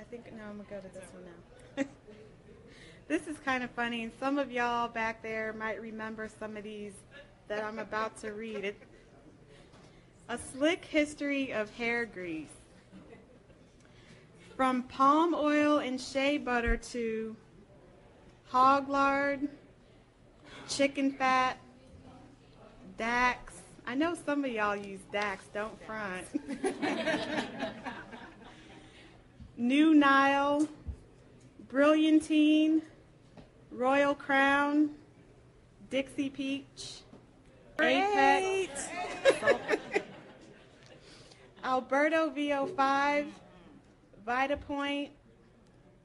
think, no, I'm going to go to this one now. This is kind of funny, and some of y'all back there might remember some of these that I'm about to read. A Slick History of Hair Grease. From palm oil and shea butter to hog lard, chicken fat, Dax. I know some of y'all use Dax, don't front. New Nile, Brilliantine, Royal Crown, Dixie Peach, Apex, Alberto VO5, Vitapoint,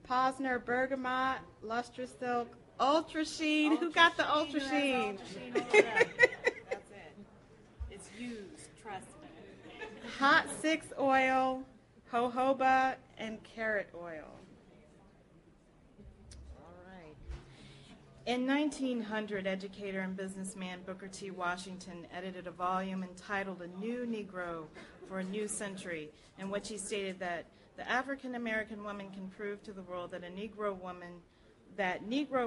Posner Bergamot, Lustrous Silk, Ultra Sheen. Who got the Ultra Sheen? That's it. It's used, trust me. Hot 6 oil, jojoba, and carrot oil. All right. In 1900, educator and businessman Booker T. Washington edited a volume entitled A New Negro for a New Century, in which he stated that the African American woman can prove to the world that Negro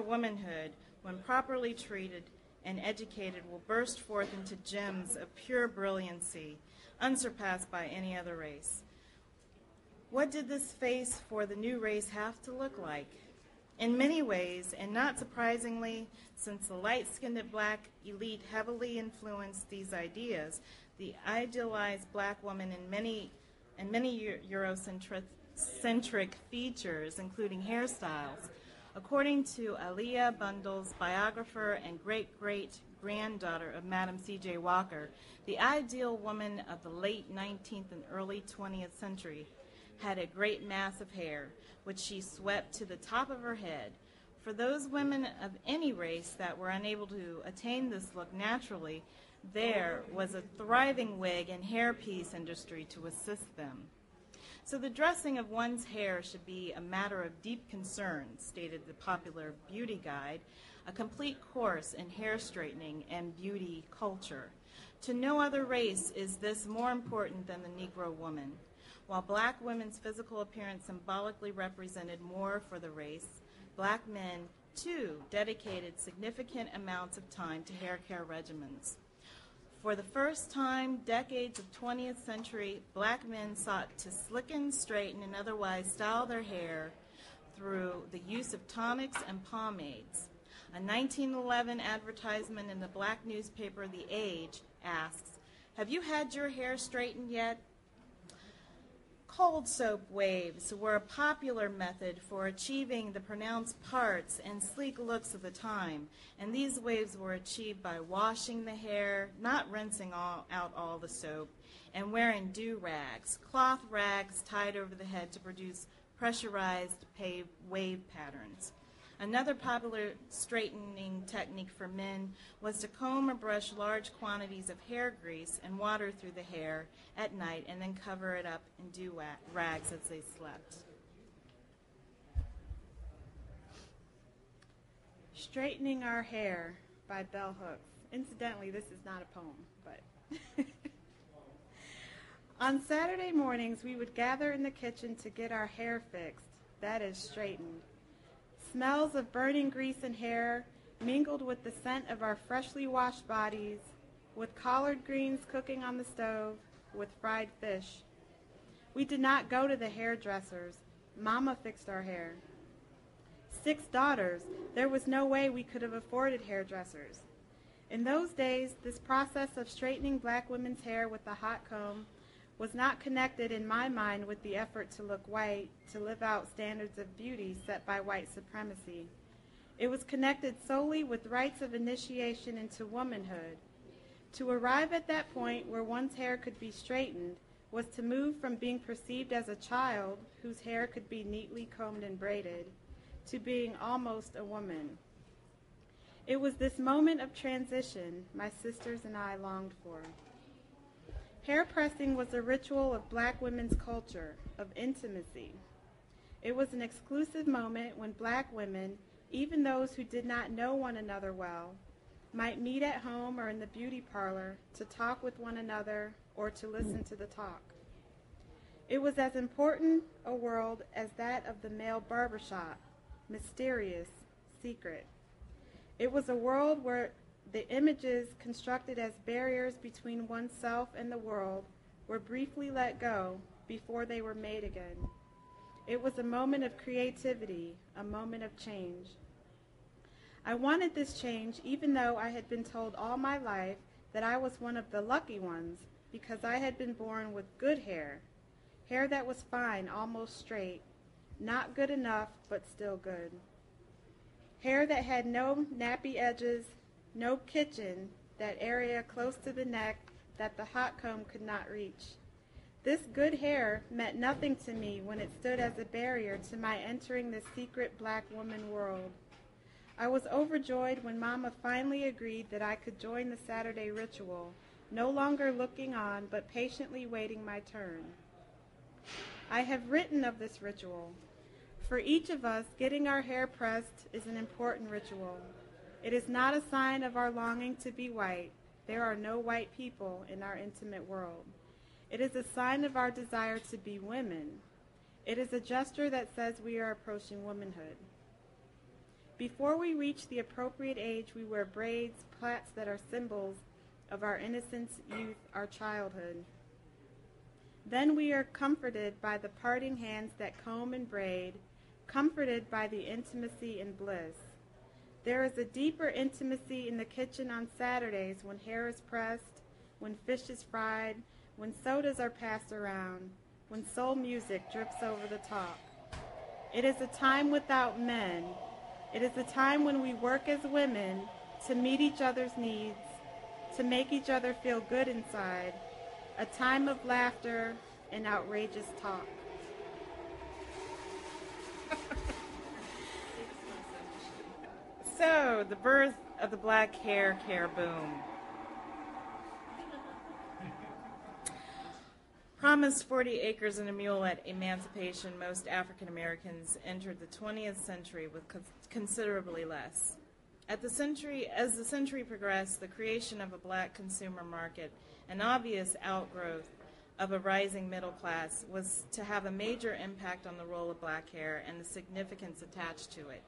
womanhood, when properly treated and educated, will burst forth into gems of pure brilliancy, unsurpassed by any other race. What did this face for the new race have to look like? In many ways, and not surprisingly, since the light-skinned black elite heavily influenced these ideas, the idealized black woman in many Eurocentric features, including hairstyles. According to Aliyah Bundle's biographer and great-great-granddaughter of Madam C.J. Walker, the ideal woman of the late 19th and early 20th century had a great mass of hair, which she swept to the top of her head. For those women of any race that were unable to attain this look naturally, there was a thriving wig and hairpiece industry to assist them. So the dressing of one's hair should be a matter of deep concern, stated the popular beauty guide, a complete course in hair straightening and beauty culture. To no other race is this more important than the Negro woman. While black women's physical appearance symbolically represented more for the race, black men, too, dedicated significant amounts of time to hair care regimens. For the first time, decades of 20th century, black men sought to slicken, straighten, and otherwise style their hair through the use of tonics and pomades. A 1911 advertisement in the black newspaper The Age asks, "Have you had your hair straightened yet?" Cold soap waves were a popular method for achieving the pronounced parts and sleek looks of the time, and these waves were achieved by washing the hair, not rinsing out all the soap, and wearing do-rags, cloth rags tied over the head to produce pressurized wave patterns. Another popular straightening technique for men was to comb or brush large quantities of hair grease and water through the hair at night and then cover it up in do-rags as they slept. Straightening Our Hair by Bell Hooks. Incidentally, this is not a poem, but... On Saturday mornings, we would gather in the kitchen to get our hair fixed, that is, straightened. Smells of burning grease and hair mingled with the scent of our freshly washed bodies, with collard greens cooking on the stove, with fried fish. We did not go to the hairdressers. Mama fixed our hair. 6 daughters, there was no way we could have afforded hairdressers. In those days, this process of straightening black women's hair with the hot comb was not connected in my mind with the effort to look white, to live out standards of beauty set by white supremacy. It was connected solely with rites of initiation into womanhood. To arrive at that point where one's hair could be straightened was to move from being perceived as a child whose hair could be neatly combed and braided to being almost a woman. It was this moment of transition my sisters and I longed for. Hair pressing was a ritual of black women's culture, of intimacy. It was an exclusive moment when black women, even those who did not know one another well, might meet at home or in the beauty parlor to talk with one another or to listen to the talk. It was as important a world as that of the male barbershop, mysterious, secret. It was a world where the images constructed as barriers between oneself and the world were briefly let go before they were made again. It was a moment of creativity, a moment of change. I wanted this change even though I had been told all my life that I was one of the lucky ones because I had been born with good hair, hair that was fine, almost straight, not good enough, but still good. Hair that had no nappy edges, no kitchen, that area close to the neck that the hot comb could not reach. This good hair meant nothing to me when it stood as a barrier to my entering the secret black woman world. I was overjoyed when Mama finally agreed that I could join the Saturday ritual, no longer looking on, but patiently waiting my turn. I have written of this ritual. For each of us, getting our hair pressed is an important ritual. It is not a sign of our longing to be white. There are no white people in our intimate world. It is a sign of our desire to be women. It is a gesture that says we are approaching womanhood. Before we reach the appropriate age, we wear braids, plaits that are symbols of our innocence, youth, our childhood. Then we are comforted by the parting hands that comb and braid, comforted by the intimacy and bliss. There is a deeper intimacy in the kitchen on Saturdays when hair is pressed, when fish is fried, when sodas are passed around, when soul music drips over the top. It is a time without men. It is a time when we work as women to meet each other's needs, to make each other feel good inside, a time of laughter and outrageous talk. So, the birth of the black hair care boom. Promised 40 acres and a mule at emancipation, most African Americans entered the 20th century with considerably less. As the century progressed, the creation of a black consumer market, an obvious outgrowth of a rising middle class, was to have a major impact on the role of black hair and the significance attached to it.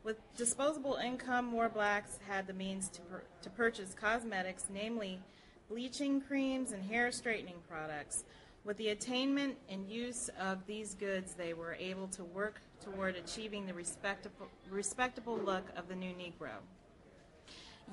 With disposable income, more blacks had the means to purchase cosmetics, namely bleaching creams and hair straightening products. With the attainment and use of these goods, they were able to work toward achieving the respectable look of the new Negro.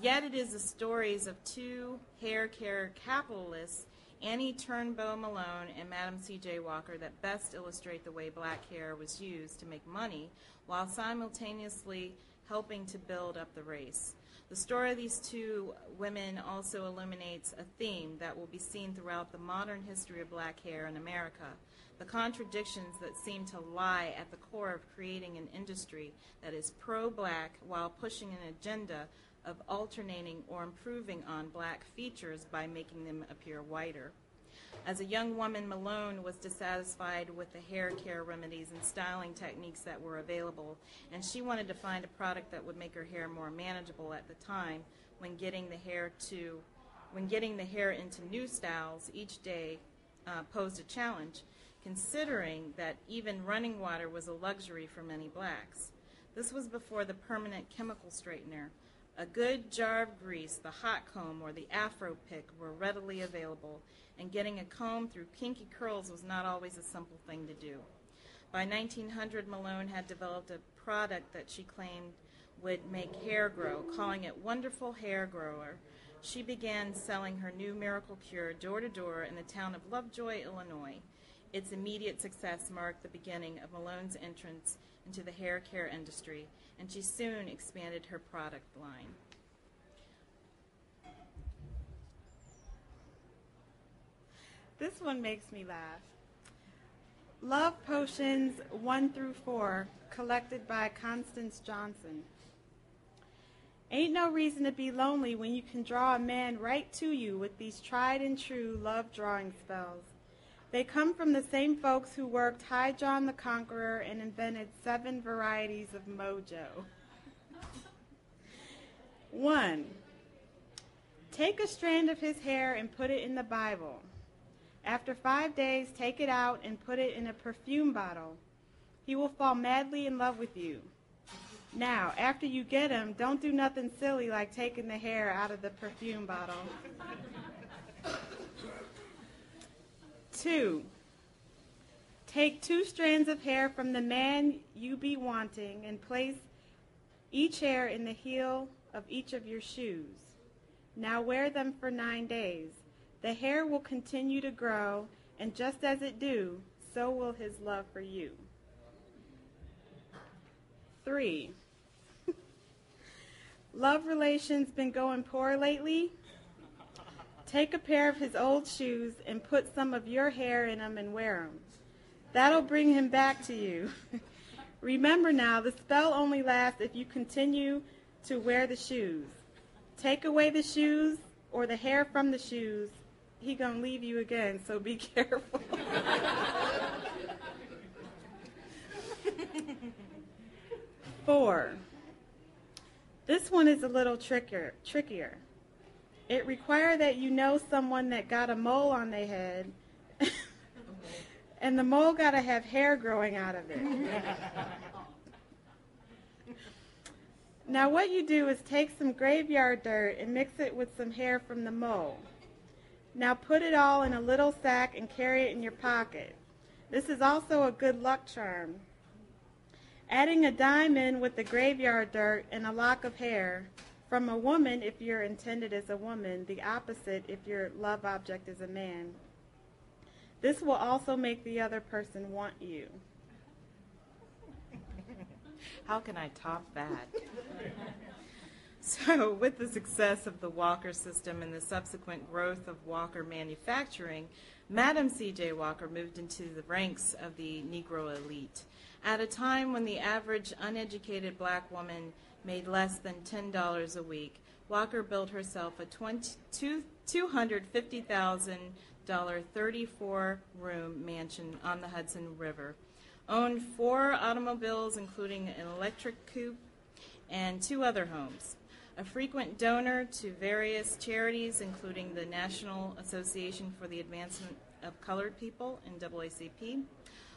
Yet it is the stories of two hair care capitalists, Annie Turnbow Malone and Madam C.J. Walker, that best illustrate the way black hair was used to make money while simultaneously helping to build up the race. The story of these two women also illuminates a theme that will be seen throughout the modern history of black hair in America, the contradictions that seem to lie at the core of creating an industry that is pro-black while pushing an agenda of alternating or improving on black features by making them appear whiter. As a young woman, Malone was dissatisfied with the hair care remedies and styling techniques that were available, and she wanted to find a product that would make her hair more manageable at the time when getting the hair into new styles each day posed a challenge, considering that even running water was a luxury for many blacks. This was before the permanent chemical straightener. A good jar of grease, the hot comb, or the afro pick were readily available, and getting a comb through kinky curls was not always a simple thing to do. By 1900, Malone had developed a product that she claimed would make hair grow, calling it Wonderful Hair Grower. She began selling her new miracle cure door to door in the town of Lovejoy, Illinois. Its immediate success marked the beginning of Malone's entrance into the hair care industry, and she soon expanded her product line. This one makes me laugh. Love Potions 1 through 4, collected by Constance Johnson. Ain't no reason to be lonely when you can draw a man right to you with these tried and true love drawing spells. They come from the same folks who worked High John the Conqueror and invented 7 varieties of mojo. 1. Take a strand of his hair and put it in the Bible. After 5 days, take it out and put it in a perfume bottle. He will fall madly in love with you. Now, after you get him, don't do nothing silly like taking the hair out of the perfume bottle. 2. Take 2 strands of hair from the man you be wanting and place each hair in the heel of each of your shoes. Now wear them for 9 days. The hair will continue to grow, and just as it do, so will his love for you. 3. Love relations been going poor lately? Take a pair of his old shoes and put some of your hair in them and wear them. That'll bring him back to you. Remember now, the spell only lasts if you continue to wear the shoes. Take away the shoes or the hair from the shoes, he gonna leave you again, so be careful. 4. This one is a little trickier. It requires that you know someone that got a mole on their head, and the mole got to have hair growing out of it. Now what you do is take some graveyard dirt and mix it with some hair from the mole. Now put it all in a little sack and carry it in your pocket. This is also a good luck charm. Adding a dime in with the graveyard dirt and a lock of hair from a woman if you're intended as a woman, the opposite if your love object is a man. This will also make the other person want you. How can I top that? So, with the success of the Walker system and the subsequent growth of Walker manufacturing, Madam C.J. Walker moved into the ranks of the Negro elite. At a time when the average uneducated black woman made less than $10 a week, Walker built herself a $250,000 34-room mansion on the Hudson River, owned 4 automobiles, including an electric coupe, and 2 other homes. A frequent donor to various charities, including the National Association for the Advancement of Colored People, NAACP,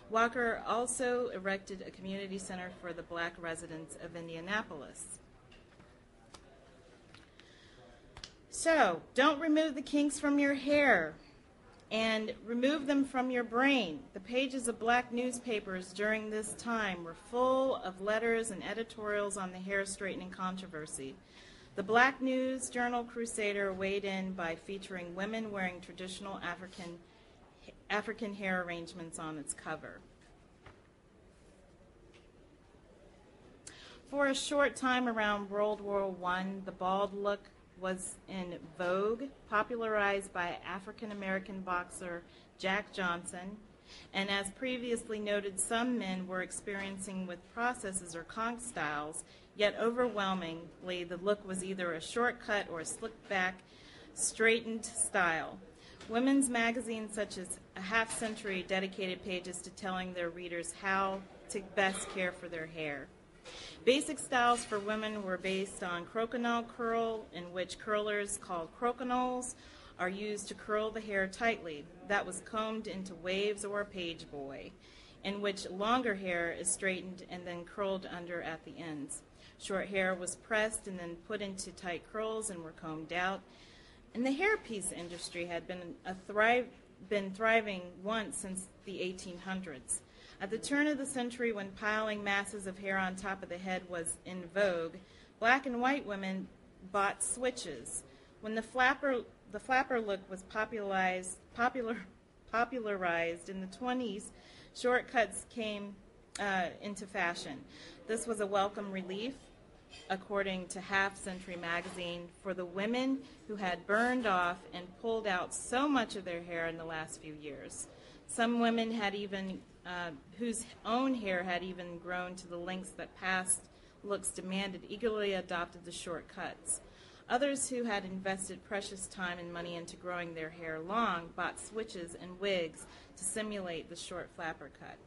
Walker also erected a community center for the black residents of Indianapolis. So, don't remove the kinks from your hair and remove them from your brain. The pages of black newspapers during this time were full of letters and editorials on the hair straightening controversy. The Black News Journal Crusader weighed in by featuring women wearing traditional African hair arrangements on its cover. For a short time around World War I, the bald look was in vogue, popularized by African-American boxer Jack Johnson. And as previously noted, some men were experiencing with processes or conch styles, yet overwhelmingly the look was either a shortcut or a slicked-back, straightened style. Women's magazines such as A Half Century dedicated pages to telling their readers how to best care for their hair. Basic styles for women were based on crokinole curl, in which curlers called crokinolles are used to curl the hair tightly. That was combed into waves or a page boy, in which longer hair is straightened and then curled under at the ends. Short hair was pressed and then put into tight curls and were combed out. And the hairpiece industry had been thriving once since the 1800s. At the turn of the century, when piling masses of hair on top of the head was in vogue, black and white women bought switches. When the flapper look was popularized in the 20s, shortcuts came into fashion. This was a welcome relief, according to Half Century magazine, for the women who had burned off and pulled out so much of their hair in the last few years. Some women had even whose own hair had even grown to the lengths that past looks demanded eagerly adopted the shortcuts. Others who had invested precious time and money into growing their hair long bought switches and wigs to simulate the short flapper cut.